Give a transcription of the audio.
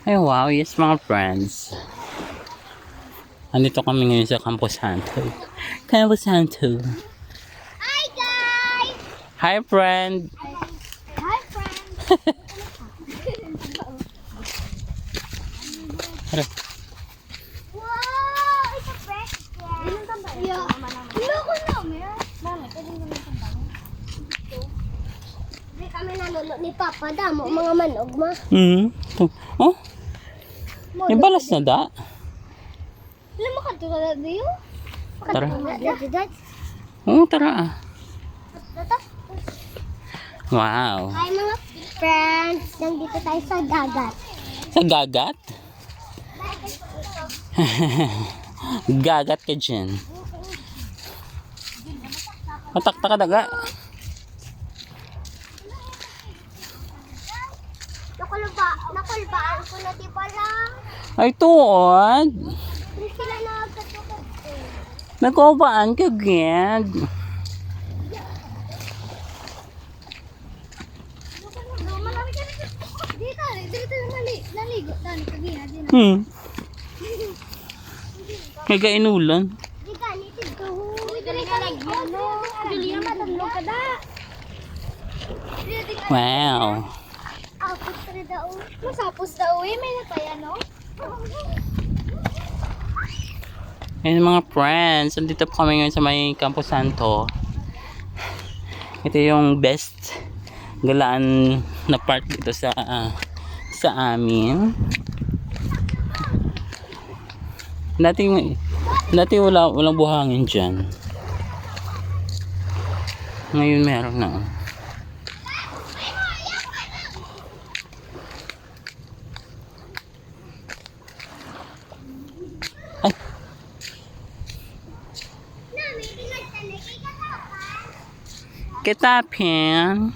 Ay wow, yes mga friends. Andito kami ngayon sa Campo Santo. Campo Santo. Hi guys! Hi friend! Hi friend! Wow! It's a present! Yeah. Loko namin. Mami, pwede naman tambang. Hindi kami nalulot ni Papa Damo, mga manog ma. Oh, may balas na da. Alam mo ka ito ka diyo? Tara. Dad. Tara. Dada. Wow. Hi mga friends! Nandito tayo sa dagat. Sa gagat? Gagat ka dyan. Matakta ka daga. Nakulbaan ko na di pala. Ay tuod. Hindi sila nakagatukat eh. Nagkobaan ka gad. Dito naligo. Dali, kagina. May kainulan. Di ka, nitid ka ho. Dali ka lagyan. Dali ka matamlong ka da. Wow. Apos ka na daw. Masapos daw eh. May nataya no? Ayun mga friends, andito po kami ngayon sa may Campo Santo. Ito yung best galaan na part dito sa amin. Dati walang buhangin dyan. Ngayon meron na. Ay. Kitapin.